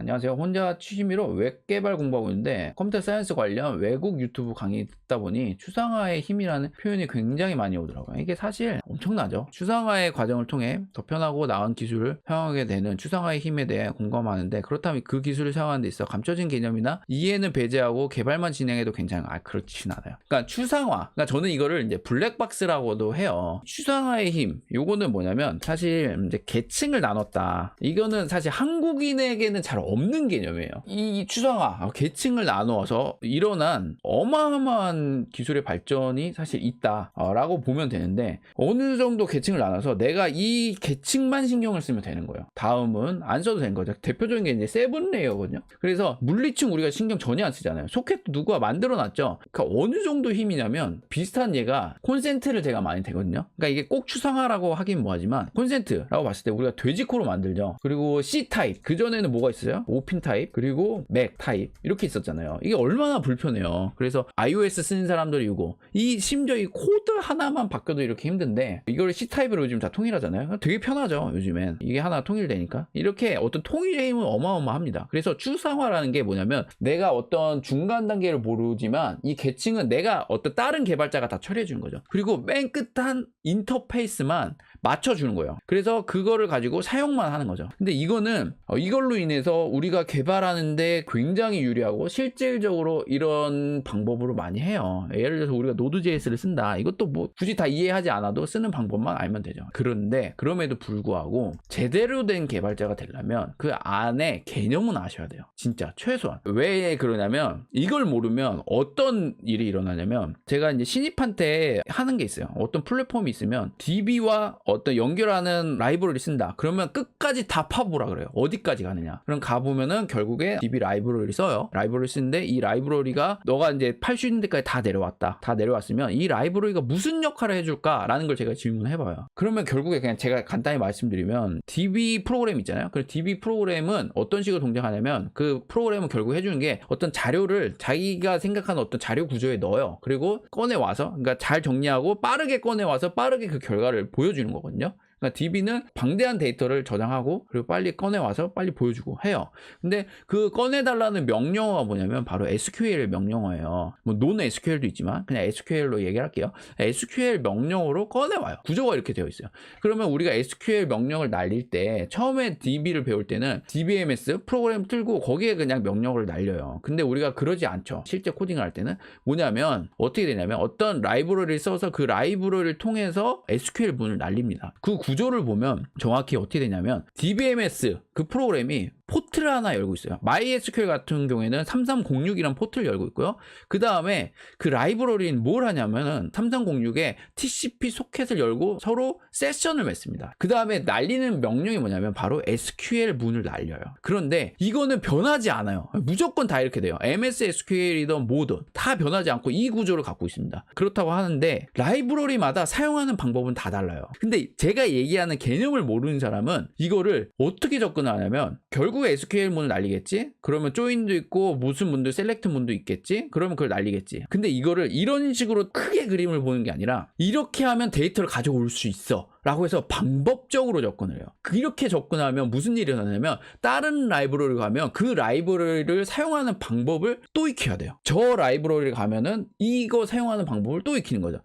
안녕하세요. 혼자 취미로 웹 개발 공부하고 있는데 컴퓨터 사이언스 관련 외국 유튜브 강의 듣다 보니 추상화의 힘이라는 표현이 굉장히 많이 오더라고요. 이게 사실 엄청나죠. 추상화의 과정을 통해 더 편하고 나은 기술을 사용하게 되는 추상화의 힘에 대해 공감하는데, 그렇다면 그 기술을 사용하는 데 있어 감춰진 개념이나 이해는 배제하고 개발만 진행해도 괜찮아요? 그렇진 않아요. 그러니까 추상화, 그러니까 저는 이거를 이제 블랙박스라고도 해요. 추상화의 힘, 요거는 뭐냐면 사실 이제 계층을 나눴다. 이거는 사실 한국인에게는 잘 없는 개념이에요. 이 추상화, 계층을 나누어서 일어난 어마어마한 기술의 발전이 사실 있다라고 보면 되는데, 어느 정도 계층을 나눠서 내가 이 계층만 신경을 쓰면 되는 거예요. 다음은 안 써도 되는 거죠. 대표적인 게 이제 세븐 레이어거든요. 그래서 물리층 우리가 신경 전혀 안 쓰잖아요. 소켓 누가 만들어 놨죠. 그러니까 어느 정도 힘이냐면 비슷한 예가 콘센트를 제가 많이 대거든요. 그러니까 이게 꼭 추상화라고 하긴 뭐하지만 콘센트라고 봤을 때 우리가 돼지코로 만들죠. 그리고 C 타입, 그전에는 뭐가 있어요? 오핀 타입, 그리고 맥 타입 이렇게 있었잖아요. 이게 얼마나 불편해요. 그래서 iOS 쓰는 사람들이 이 심지어 이 코드 하나만 바뀌어도 이렇게 힘든데 이걸 C 타입으로 요즘 다 통일하잖아요. 되게 편하죠. 요즘엔 이게 하나 통일되니까. 이렇게 어떤 통일의 힘은 어마어마합니다. 그래서 추상화라는 게 뭐냐면 내가 어떤 중간 단계를 모르지만 이 계층은 내가 어떤 다른 개발자가 다 처리해 주는 거죠. 그리고 맨 끝한 인터페이스만 맞춰주는 거예요. 그래서 그거를 가지고 사용만 하는 거죠. 근데 이거는 이걸로 인해서 우리가 개발하는데 굉장히 유리하고 실질적으로 이런 방법으로 많이 해요. 예를 들어서 우리가 Node.js를 쓴다. 이것도 뭐 굳이 다 이해하지 않아도 쓰는 방법만 알면 되죠. 그런데 그럼에도 불구하고 제대로 된 개발자가 되려면 그 안에 개념은 아셔야 돼요. 진짜 최소한. 왜 그러냐면 이걸 모르면 어떤 일이 일어나냐면, 제가 이제 신입한테 하는 게 있어요. 어떤 플랫폼이 있으면 DB와 어떤 연결하는 라이브러리 쓴다. 그러면 끝까지 다 파보라 그래요. 어디까지 가느냐. 그럼 가보면은 결국에 DB 라이브러리 써요. 라이브러리 쓰는데 이 라이브러리가 너가 이제 팔 수 있는 데까지 다 내려왔다. 다 내려왔으면 이 라이브러리가 무슨 역할을 해줄까라는 걸 제가 질문을 해봐요. 그러면 결국에 그냥 제가 간단히 말씀드리면 DB 프로그램 있잖아요. 그 DB 프로그램은 어떤 식으로 동작하냐면 그 프로그램은 결국 해주는 게 어떤 자료를 자기가 생각하는 어떤 자료 구조에 넣어요. 그리고 꺼내와서, 그러니까 잘 정리하고 빠르게 꺼내와서 빠르게 그 결과를 보여주는 거거든요. 그러니까 DB는 방대한 데이터를 저장하고 그리고 빨리 꺼내와서 빨리 보여주고 해요. 근데 그 꺼내달라는 명령어가 뭐냐면 바로 SQL 명령어예요. 뭐 논 SQL도 있지만 그냥 SQL로 얘기할게요. SQL 명령어로 꺼내와요. 구조가 이렇게 되어 있어요. 그러면 우리가 SQL 명령을 날릴 때 처음에 DB를 배울 때는 DBMS 프로그램 틀고 거기에 그냥 명령어를 날려요. 근데 우리가 그러지 않죠. 실제 코딩을 할 때는 뭐냐면 어떻게 되냐면 어떤 라이브러리를 써서 그 라이브러리를 통해서 SQL 문을 날립니다. 그 구조를 보면 정확히 어떻게 되냐면 DBMS 그 프로그램이 포트를 하나 열고 있어요. MySQL 같은 경우에는 3306이라는 포트를 열고 있고요. 그 다음에 그 라이브러리는 뭘 하냐면은 3306에 TCP 소켓을 열고 서로 세션을 맺습니다. 그 다음에 날리는 명령이 뭐냐면 바로 SQL 문을 날려요. 그런데 이거는 변하지 않아요. 무조건 다 이렇게 돼요. MS SQL이든 뭐든 다 변하지 않고 이 구조를 갖고 있습니다. 그렇다고 하는데 라이브러리마다 사용하는 방법은 다 달라요. 근데 제가 얘기하는 개념을 모르는 사람은 이거를 어떻게 접근하냐면 결국 SQL 문을 날리겠지? 그러면 조인도 있고 무슨 문도 셀렉트 문도 있겠지? 그러면 그걸 날리겠지. 근데 이거를 이런 식으로 크게 그림을 보는 게 아니라 이렇게 하면 데이터를 가져올 수 있어 라고 해서 방법적으로 접근을 해요. 이렇게 접근하면 무슨 일이 일어나냐면 다른 라이브러리 가면 그 라이브러리를 사용하는 방법을 또 익혀야 돼요. 저 라이브러리 가면은 이거 사용하는 방법을 또 익히는 거죠.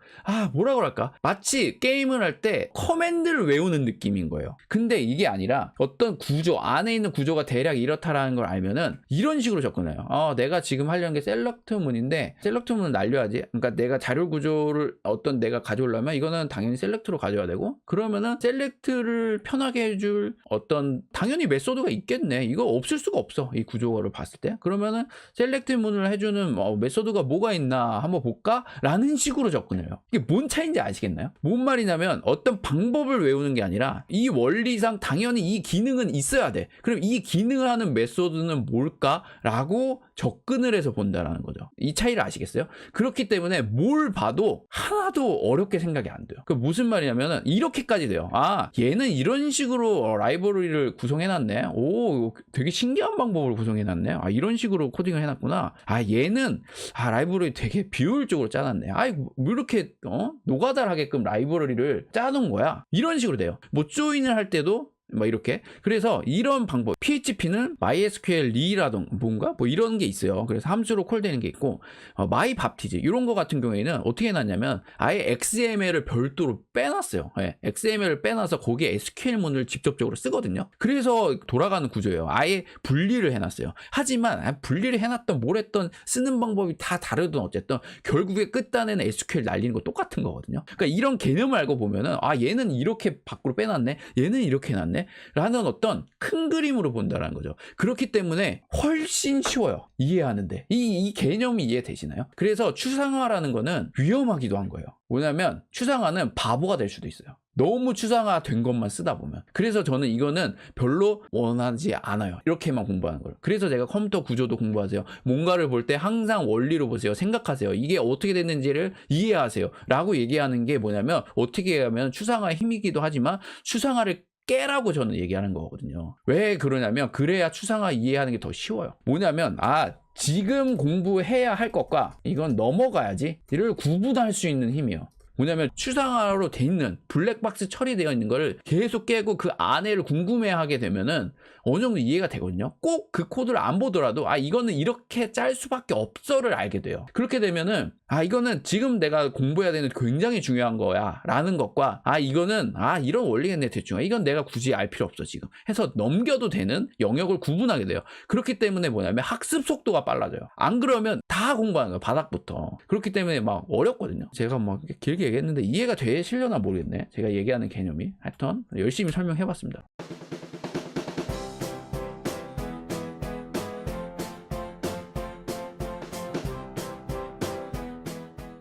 뭐라 그럴까? 마치 게임을 할 때 커맨드를 외우는 느낌인 거예요. 근데 이게 아니라 어떤 구조, 안에 있는 구조가 대략 이렇다라는 걸 알면은 이런 식으로 접근해요. 내가 지금 하려는 게 셀렉트 문인데 셀렉트 문을 날려야지. 그러니까 내가 자료 구조를 어떤 내가 가져오려면 이거는 당연히 셀렉트로 가져야 되고, 그러면은 셀렉트를 편하게 해줄 어떤 당연히 메소드가 있겠네. 이거 없을 수가 없어. 이 구조를 봤을 때. 그러면은 셀렉트 문을 해주는 메소드가 뭐가 있나 한번 볼까? 라는 식으로 접근해요. 이게 뭔 차이인지 아시겠나요? 뭔 말이냐면 어떤 방법을 외우는 게 아니라 이 원리상 당연히 이 기능은 있어야 돼. 그럼 이 기능을 하는 메소드는 뭘까? 라고 접근을 해서 본다라는 거죠. 이 차이를 아시겠어요? 그렇기 때문에 뭘 봐도 하나도 어렵게 생각이 안 돼요. 그 무슨 말이냐면은 이렇게까지 돼요. 얘는 이런 식으로 라이브러리를 구성해놨네. 오, 되게 신기한 방법을 구성해놨네. 이런 식으로 코딩을 해놨구나. 얘는 라이브러리 되게 비효율적으로 짜놨네. 뭐 이렇게 노가다를 하게끔 라이브러리를 짜놓은 거야. 이런 식으로 돼요. 뭐 조인을 할 때도 뭐 이렇게. 그래서 이런 방법, PHP는 MySQL이라던가 뭔가 뭐 이런 게 있어요. 그래서 함수로 콜되는 게 있고, MyBaptist 이런 거 같은 경우에는 어떻게 해놨냐면 아예 XML을 별도로 빼놨어요. 네, XML을 빼놔서 거기에 SQL문을 직접적으로 쓰거든요. 그래서 돌아가는 구조예요. 아예 분리를 해놨어요. 하지만 분리를 해놨던 뭘 했던 쓰는 방법이 다 다르든 어쨌든 결국에 끝단에는 SQL 날리는 거 똑같은 거거든요. 그러니까 이런 개념을 알고 보면은 얘는 이렇게 밖으로 빼놨네, 얘는 이렇게 해놨네 라는 어떤 큰 그림으로 본다는 거죠. 그렇기 때문에 훨씬 쉬워요, 이해하는데. 이 개념이 이해되시나요? 그래서 추상화라는 거는 위험하기도 한 거예요. 뭐냐면 추상화는 바보가 될 수도 있어요, 너무 추상화된 것만 쓰다 보면. 그래서 저는 이거는 별로 원하지 않아요, 이렇게만 공부하는 걸. 그래서 제가 컴퓨터 구조도 공부하세요, 뭔가를 볼 때 항상 원리로 보세요, 생각하세요, 이게 어떻게 됐는지를 이해하세요 라고 얘기하는 게 뭐냐면, 어떻게 하면 추상화의 힘이기도 하지만 추상화를 깨라고 저는 얘기하는 거거든요. 왜 그러냐면 그래야 추상화 이해하는 게 더 쉬워요. 뭐냐면 지금 공부해야 할 것과 이건 넘어가야지 이를 구분할 수 있는 힘이에요. 뭐냐면 추상화로 돼 있는 블랙박스 처리되어 있는 거를 계속 깨고 그 안에를 궁금해하게 되면은 어느 정도 이해가 되거든요. 꼭 그 코드를 안 보더라도 이거는 이렇게 짤 수밖에 없어를 알게 돼요. 그렇게 되면은 이거는 지금 내가 공부해야 되는 굉장히 중요한 거야 라는 것과 이거는 이런 원리겠네 대충, 이건 내가 굳이 알 필요 없어 지금 해서 넘겨도 되는 영역을 구분하게 돼요. 그렇기 때문에 뭐냐면 학습 속도가 빨라져요. 안 그러면 다 공부하는 거예요, 바닥부터. 그렇기 때문에 막 어렵거든요. 제가 막 길게 얘기했는데 이해가 되시려나 모르겠네, 제가 얘기하는 개념이. 하여튼 열심히 설명해 봤습니다.